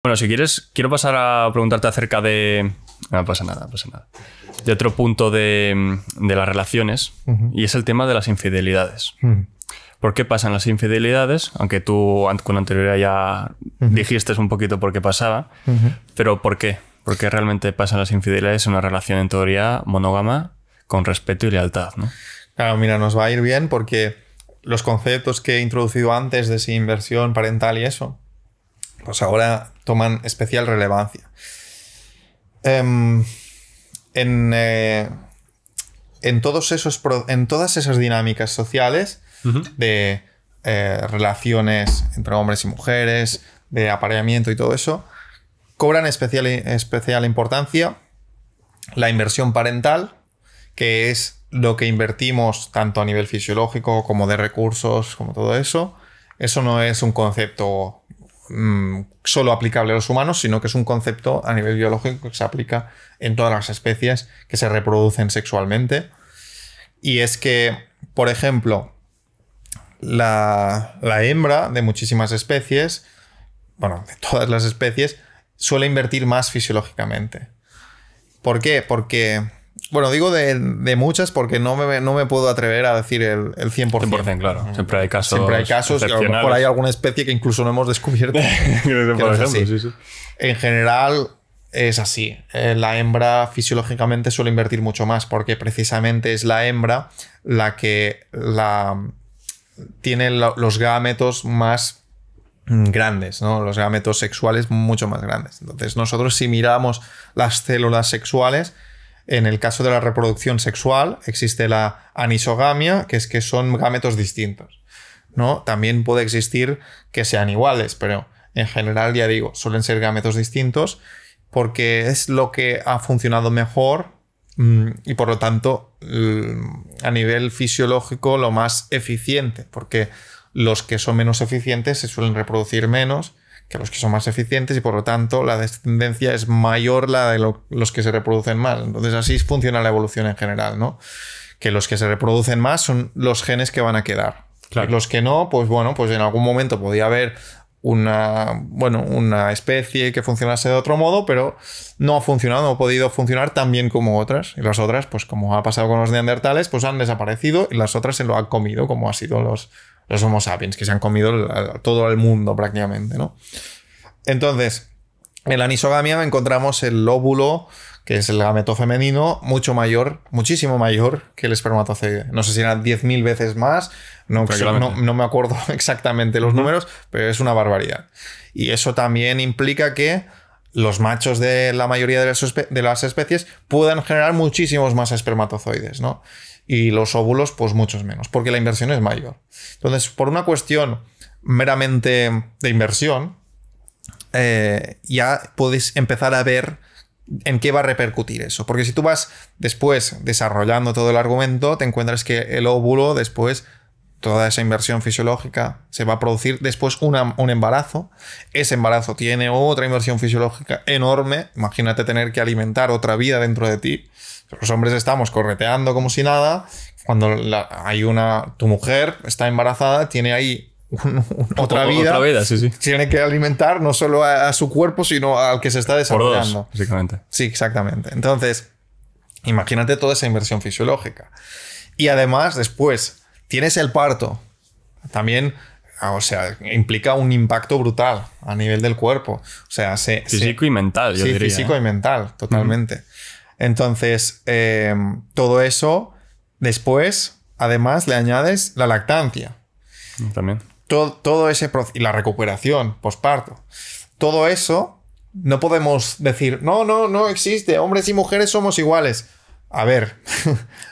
Bueno, si quieres, quiero pasar a preguntarte acerca de... No pasa nada, no pasa nada. De otro punto de las relaciones, y es el tema de las infidelidades. ¿Por qué pasan las infidelidades? Aunque tú con anterioridad ya dijiste un poquito por qué pasaba, pero ¿por qué? ¿Por qué realmente pasan las infidelidades en una relación en teoría monógama con respeto y lealtad, ¿no? Claro, mira, nos va a ir bien porque los conceptos que he introducido antes de esa inversión parental y eso, pues ahora toman especial relevancia. En todas esas dinámicas sociales de relaciones entre hombres y mujeres, de apareamiento y todo eso, cobran especial importancia la inversión parental, que es lo que invertimos tanto a nivel fisiológico como de recursos, como todo eso. Eso no es un concepto solo aplicable a los humanos, sino que es un concepto a nivel biológico que se aplica en todas las especies que se reproducen sexualmente. Y es que, por ejemplo, la hembra de muchísimas especies, bueno, de todas las especies, suele invertir más fisiológicamente. ¿Por qué? Porque... Bueno, digo de muchas porque no me puedo atrever a decir el 100%. 100%, claro. Siempre hay casos. Siempre hay casos y a lo mejor hay alguna especie que incluso no hemos descubierto. Por ejemplo, sí. En general es así. La hembra fisiológicamente suele invertir mucho más porque precisamente es la hembra la que tiene los gametos más grandes, ¿no? Los gametos sexuales mucho más grandes. Entonces nosotros si miramos las células sexuales, en el caso de la reproducción sexual existe la anisogamia, que es que son gametos distintos, ¿no? También puede existir que sean iguales, pero en general, ya digo, suelen ser gametos distintos porque es lo que ha funcionado mejor y por lo tanto a nivel fisiológico lo más eficiente, porque los que son menos eficientes se suelen reproducir menos que los que son más eficientes y por lo tanto la descendencia es mayor la de los que se reproducen más. Entonces así funciona la evolución en general, ¿no? Que los que se reproducen más son los genes que van a quedar. Claro. Y los que no, pues bueno, pues en algún momento podía haber una especie que funcionase de otro modo, pero no ha funcionado, no ha podido funcionar tan bien como otras. Y las otras, pues como ha pasado con los neandertales, pues han desaparecido y las otras se lo han comido, como ha sido los Homo sapiens, que se han comido todo el mundo prácticamente, ¿no? Entonces, en la anisogamia encontramos el óvulo, que es el gameto femenino, mucho mayor, muchísimo mayor que el espermatozoide. No sé si eran 10.000 veces más, no me acuerdo exactamente los números, pero es una barbaridad. Y eso también implica que los machos de la mayoría de las especies puedan generar muchísimos más espermatozoides, ¿no? Y los óvulos, pues muchos menos, porque la inversión es mayor. Entonces, por una cuestión meramente de inversión, ya puedes empezar a ver en qué va a repercutir eso. Porque si tú vas después desarrollando todo el argumento, te encuentras que el óvulo después, toda esa inversión fisiológica, se va a producir después un embarazo. Ese embarazo tiene otra inversión fisiológica enorme. Imagínate tener que alimentar otra vida dentro de ti. Los hombres estamos correteando como si nada. Cuando tu mujer está embarazada, tiene ahí otra vida. Sí. Tiene que alimentar no solo a su cuerpo, sino al que se está desarrollando. Por dos, básicamente. Sí, exactamente. Entonces, imagínate toda esa inversión fisiológica. Y además, después, tienes el parto. También, o sea, implica un impacto brutal a nivel del cuerpo. O sea, físico y mental, yo diría. Sí, físico y mental, totalmente. Entonces, todo eso, después, además, le añades la lactancia. También. Todo ese proceso y la recuperación posparto. Todo eso, no podemos decir, no existe, hombres y mujeres somos iguales. A ver,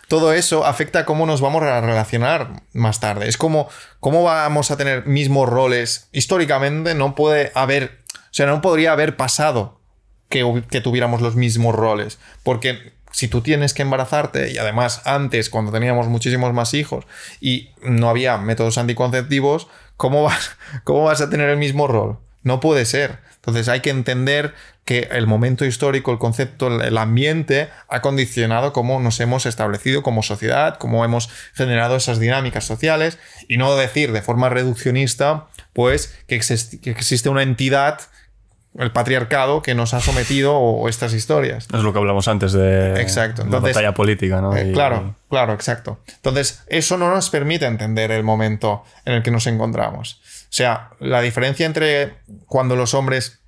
todo eso afecta a cómo nos vamos a relacionar más tarde. Es como cómo vamos a tener mismos roles. Históricamente no podría haber pasado que tuviéramos los mismos roles. Porque si tú tienes que embarazarte, y además antes, cuando teníamos muchísimos más hijos y no había métodos anticonceptivos, ¿cómo vas a tener el mismo rol? No puede ser. Entonces hay que entender que el momento histórico, el concepto, el ambiente ha condicionado cómo nos hemos establecido como sociedad, cómo hemos generado esas dinámicas sociales, y no decir de forma reduccionista pues que existe una entidad el patriarcado que nos ha sometido o estas historias. Es lo que hablamos antes de exacto. Entonces, la batalla política, ¿no? Claro, exacto. Entonces, eso no nos permite entender el momento en el que nos encontramos. O sea, la diferencia entre cuando los hombres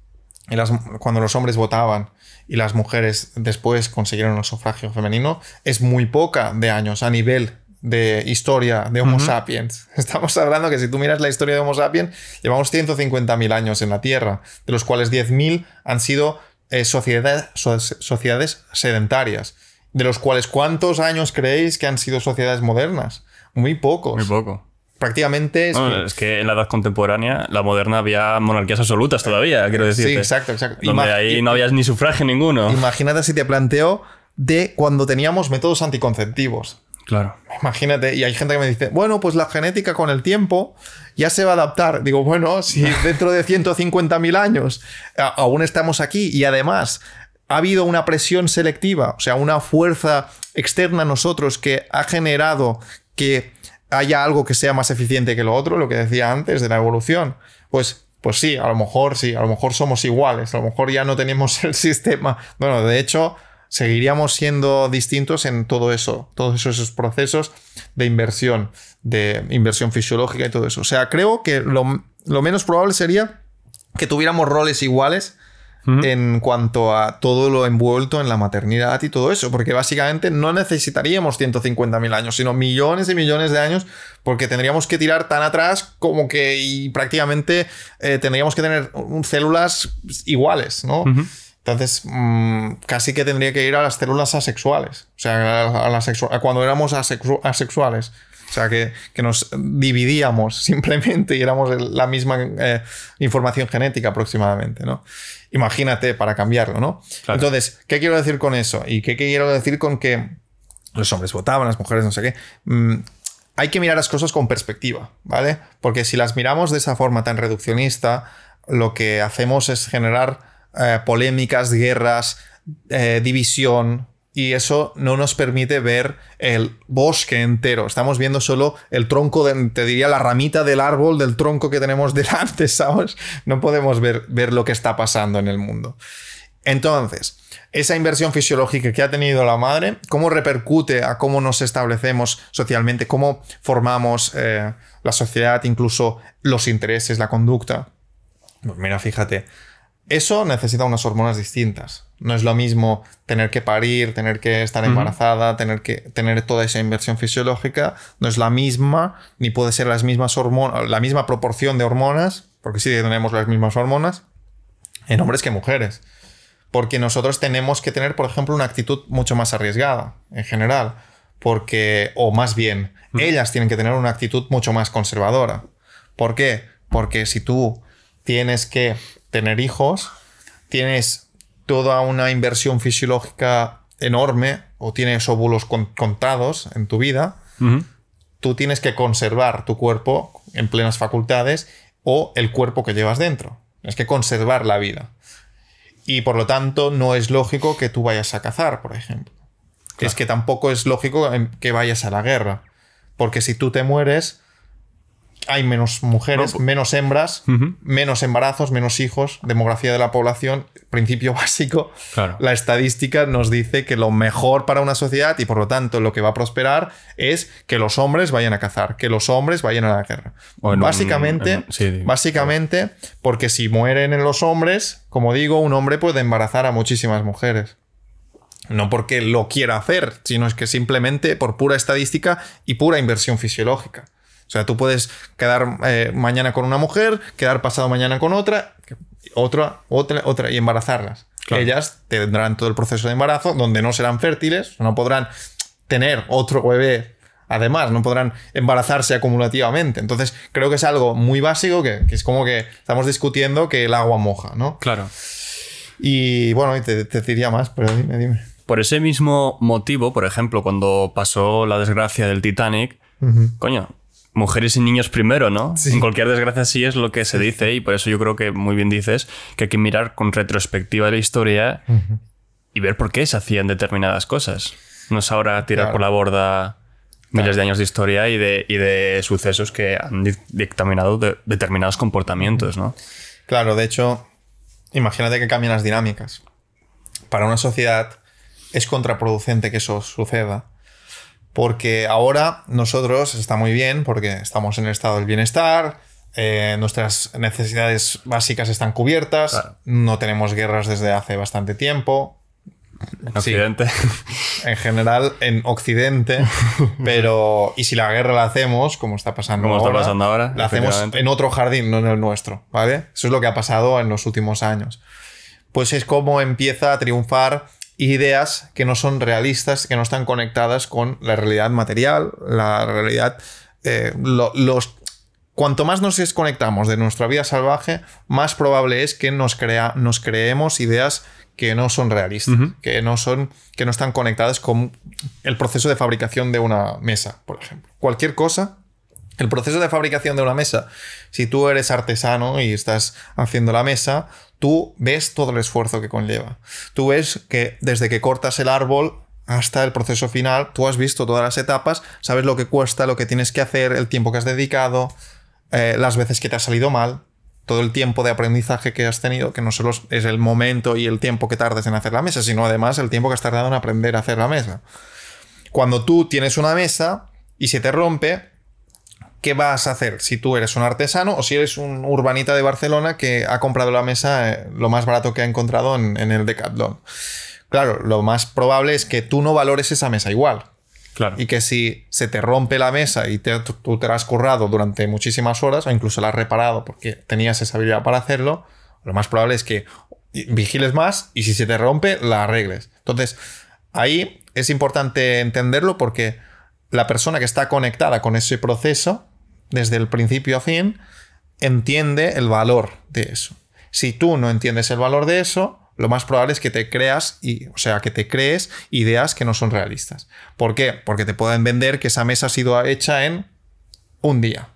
votaban y las mujeres después consiguieron el sufragio femenino es muy poca de años a nivel de historia de Homo sapiens. Estamos hablando que si tú miras la historia de Homo sapiens, llevamos 150.000 años en la Tierra, de los cuales 10.000 han sido sociedades sedentarias, de los cuales ¿cuántos años creéis que han sido sociedades modernas? Muy pocos. Muy poco. Prácticamente es que en la edad contemporánea, la moderna, había monarquías absolutas todavía, quiero decirte. Sí, exacto. Donde ahí no había ni sufragio ninguno. Imagínate si te planteo de cuando teníamos métodos anticonceptivos. Claro. Imagínate, y hay gente que me dice, bueno, pues la genética con el tiempo ya se va a adaptar. Digo, bueno, si dentro de 150.000 años aún estamos aquí y además ha habido una presión selectiva, o sea, una fuerza externa a nosotros que ha generado que haya algo que sea más eficiente que lo otro, lo que decía antes de la evolución, pues sí, a lo mejor somos iguales, a lo mejor ya no tenemos el sistema. Bueno, de hecho, seguiríamos siendo distintos en todo eso, todos esos procesos de inversión fisiológica y todo eso. O sea, creo que lo menos probable sería que tuviéramos roles iguales en cuanto a todo lo envuelto en la maternidad y todo eso, porque básicamente no necesitaríamos 150.000 años, sino millones y millones de años, porque tendríamos que tirar tan atrás como que y prácticamente tendríamos que tener células iguales, ¿no? Entonces, casi que tendría que ir a las células asexuales. O sea, a cuando éramos asexuales. O sea, que nos dividíamos simplemente y éramos la misma información genética aproximadamente, ¿no? Imagínate para cambiarlo, ¿no? Claro. Entonces, ¿qué quiero decir con eso? ¿Y qué quiero decir con que los hombres votaban, las mujeres no sé qué? Hay que mirar las cosas con perspectiva, ¿vale? Porque si las miramos de esa forma tan reduccionista, lo que hacemos es generar polémicas, guerras, división, y eso no nos permite ver el bosque entero. Estamos viendo solo el tronco, te diría la ramita del árbol, del tronco que tenemos delante, ¿sabes? No podemos ver lo que está pasando en el mundo. Entonces, esa inversión fisiológica que ha tenido la madre, ¿cómo repercute a cómo nos establecemos socialmente? ¿Cómo formamos la sociedad, incluso los intereses, la conducta? Pues mira, fíjate. Eso necesita unas hormonas distintas. No es lo mismo tener que parir, tener que estar embarazada, tener que tener toda esa inversión fisiológica. No es la misma, ni puede ser las mismas hormonas, la misma proporción de hormonas, porque sí tenemos las mismas hormonas, en hombres que mujeres. Porque nosotros tenemos que tener, por ejemplo, una actitud mucho más arriesgada, en general. O más bien, ellas tienen que tener una actitud mucho más conservadora. ¿Por qué? Porque si tú tienes que tener hijos, tienes toda una inversión fisiológica enorme o tienes óvulos contados en tu vida, tú tienes que conservar tu cuerpo en plenas facultades o el cuerpo que llevas dentro. Tienes que conservar la vida. Y por lo tanto no es lógico que tú vayas a cazar, por ejemplo. Claro. Es que tampoco es lógico que vayas a la guerra. Porque si tú te mueres, hay menos mujeres, menos hembras, menos embarazos, menos hijos, demografía de la población, principio básico. Claro. La estadística nos dice que lo mejor para una sociedad y por lo tanto lo que va a prosperar es que los hombres vayan a cazar, que los hombres vayan a la guerra. Básicamente, porque si mueren en los hombres, como digo, un hombre puede embarazar a muchísimas mujeres. No porque lo quiera hacer, sino es que simplemente por pura estadística y pura inversión fisiológica. O sea, tú puedes quedar mañana con una mujer, quedar pasado mañana con otra y embarazarlas. Claro. Ellas tendrán todo el proceso de embarazo donde no serán fértiles, no podrán tener otro bebé. Además, no podrán embarazarse acumulativamente. Entonces, creo que es algo muy básico que es como que estamos discutiendo que el agua moja, ¿no? Claro. Y bueno, te diría más, pero dime. Por ese mismo motivo, por ejemplo, cuando pasó la desgracia del Titanic, coño, mujeres y niños primero, ¿no? Sí. En cualquier desgracia sí es lo que se dice y por eso yo creo que muy bien dices que hay que mirar con retrospectiva de la historia y ver por qué se hacían determinadas cosas. No es ahora tirar por la borda miles de años de historia y de sucesos que han dictaminado determinados comportamientos, ¿no? Claro, de hecho, imagínate que cambian las dinámicas. Para una sociedad es contraproducente que eso suceda. Porque ahora nosotros está muy bien porque estamos en el estado del bienestar, nuestras necesidades básicas están cubiertas, claro. No tenemos guerras desde hace bastante tiempo. En Occidente. Sí, en general, en Occidente. Pero... Y si la guerra la hacemos, como está pasando ahora, la hacemos en otro jardín, no en el nuestro, ¿vale? Eso es lo que ha pasado en los últimos años. Pues es como empieza a triunfar ideas que no son realistas, que no están conectadas con la realidad material, la realidad... Cuanto más nos desconectamos de nuestra vida salvaje, más probable es que nos creemos ideas que no son realistas, que no están conectadas con el proceso de fabricación de una mesa, por ejemplo. Cualquier cosa, el proceso de fabricación de una mesa, si tú eres artesano y estás haciendo la mesa, tú ves todo el esfuerzo que conlleva. Tú ves que desde que cortas el árbol hasta el proceso final, tú has visto todas las etapas, sabes lo que cuesta, lo que tienes que hacer, el tiempo que has dedicado, las veces que te ha salido mal, todo el tiempo de aprendizaje que has tenido, que no solo es el momento y el tiempo que tardes en hacer la mesa, sino además el tiempo que has tardado en aprender a hacer la mesa. Cuando tú tienes una mesa y se te rompe, ¿qué vas a hacer? Si tú eres un artesano o si eres un urbanita de Barcelona que ha comprado la mesa lo más barato que ha encontrado en el Decathlon. Claro, lo más probable es que tú no valores esa mesa igual. Claro. Y que si se te rompe la mesa y tú te la has currado durante muchísimas horas o incluso la has reparado porque tenías esa habilidad para hacerlo, lo más probable es que vigiles más y si se te rompe, la arregles. Entonces, ahí es importante entenderlo porque la persona que está conectada con ese proceso, desde el principio a fin, entiende el valor de eso. Si tú no entiendes el valor de eso, lo más probable es que te crees ideas que no son realistas. ¿Por qué? Porque te pueden vender que esa mesa ha sido hecha en un día.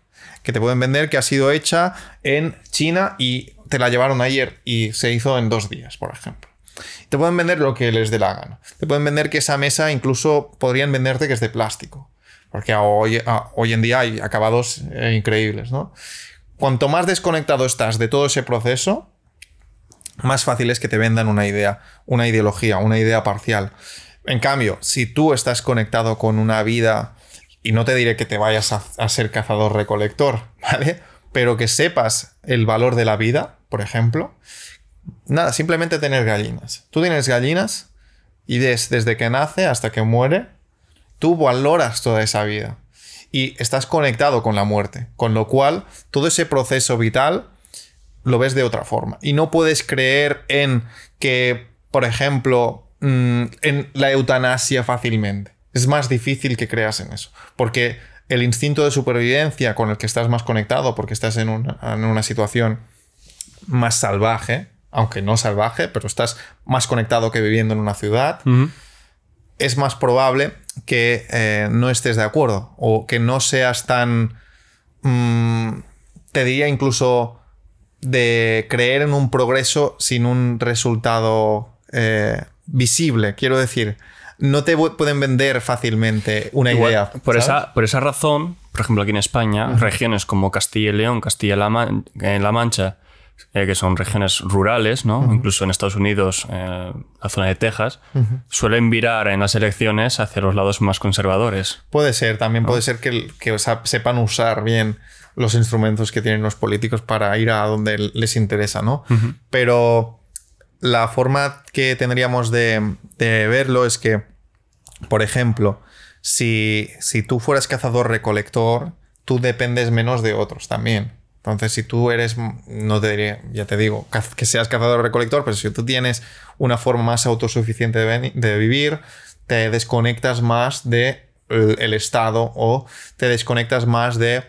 Que te pueden vender que ha sido hecha en China y te la llevaron ayer y se hizo en 2 días, por ejemplo. Te pueden vender lo que les dé la gana. Te pueden vender que esa mesa incluso podrían venderte que es de plástico. Porque hoy en día hay acabados increíbles, ¿no? Cuanto más desconectado estás de todo ese proceso, más fácil es que te vendan una idea, una ideología, una idea parcial. En cambio, si tú estás conectado con una vida, y no te diré que te vayas a ser cazador-recolector, ¿vale? Pero que sepas el valor de la vida, por ejemplo, nada, simplemente tener gallinas. Tú tienes gallinas y desde que nace hasta que muere, tú valoras toda esa vida y estás conectado con la muerte, con lo cual todo ese proceso vital lo ves de otra forma. Y no puedes creer en que, por ejemplo, en la eutanasia fácilmente. Es más difícil que creas en eso. Porque el instinto de supervivencia con el que estás más conectado, porque estás en una situación más salvaje, aunque no salvaje, pero estás más conectado que viviendo en una ciudad, es más probable que no estés de acuerdo o que no seas tan... te diría incluso... de creer en un progreso sin un resultado visible. Quiero decir, no te pueden vender fácilmente una idea. Por esa razón, por ejemplo, aquí en España, regiones como Castilla y León, Castilla-La Mancha, que son regiones rurales, ¿no? Incluso en Estados Unidos, la zona de Texas, suelen virar en las elecciones hacia los lados más conservadores. Puede ser, también puede ser que sepan usar bien los instrumentos que tienen los políticos para ir a donde les interesa, ¿no? Pero la forma que tendríamos de verlo es que, por ejemplo, si tú fueras cazador-recolector, tú dependes menos de otros también. Entonces, si tú eres, no te diría, ya te digo, que seas cazador-recolector, pero si tú tienes una forma más autosuficiente de vivir, te desconectas más del Estado o te desconectas más de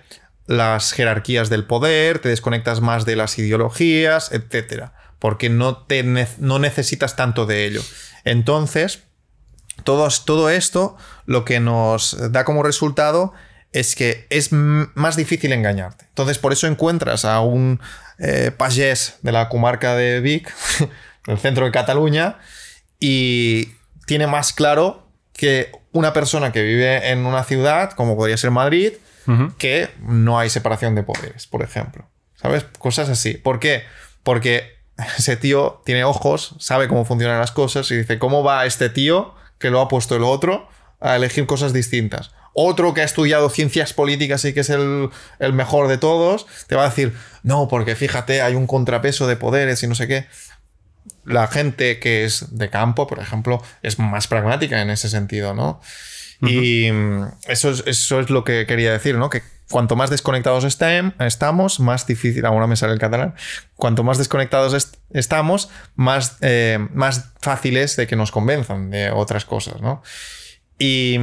las jerarquías del poder, te desconectas más de las ideologías, etcétera, porque no necesitas tanto de ello. Entonces, todo esto lo que nos da como resultado es que es más difícil engañarte. Entonces, por eso encuentras a un pagès de la comarca de Vic, el centro de Cataluña, y tiene más claro que una persona que vive en una ciudad, como podría ser Madrid, que no hay separación de poderes, por ejemplo. ¿Sabes? Cosas así. ¿Por qué? Porque ese tío tiene ojos, sabe cómo funcionan las cosas y dice, ¿cómo va este tío que lo ha puesto el otro a elegir cosas distintas? Otro que ha estudiado ciencias políticas y que es el mejor de todos, te va a decir, no, porque fíjate, hay un contrapeso de poderes y no sé qué. La gente que es de campo, por ejemplo, es más pragmática en ese sentido, ¿no? Y eso es lo que quería decir, ¿no? Que cuanto más desconectados estamos, más difícil, ahora me sale el catalán, cuanto más desconectados estamos, más fácil es de que nos convenzan de otras cosas, ¿no? Y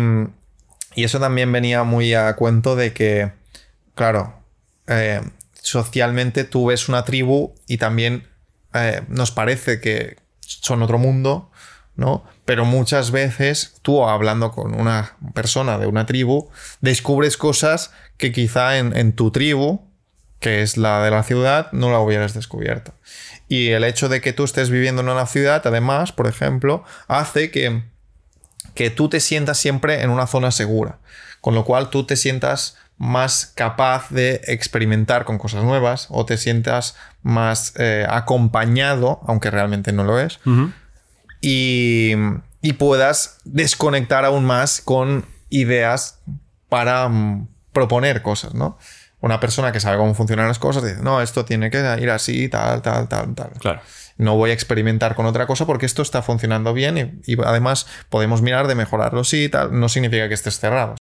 eso también venía muy a cuento de que, claro, socialmente tú ves una tribu y también nos parece que son otro mundo, ¿no? Pero muchas veces tú, hablando con una persona de una tribu, descubres cosas que quizá en tu tribu, que es la de la ciudad, no la hubieras descubierto. Y el hecho de que tú estés viviendo en una ciudad, además, por ejemplo, hace que tú te sientas siempre en una zona segura, con lo cual tú te sientas más capaz de experimentar con cosas nuevas o te sientas más acompañado, aunque realmente no lo es, y puedas desconectar aún más con ideas para proponer cosas, ¿no? Una persona que sabe cómo funcionan las cosas dice, no, esto tiene que ir así, tal. Claro. No voy a experimentar con otra cosa porque esto está funcionando bien y además podemos mirar de mejorarlo, sí, tal. No significa que estés cerrado.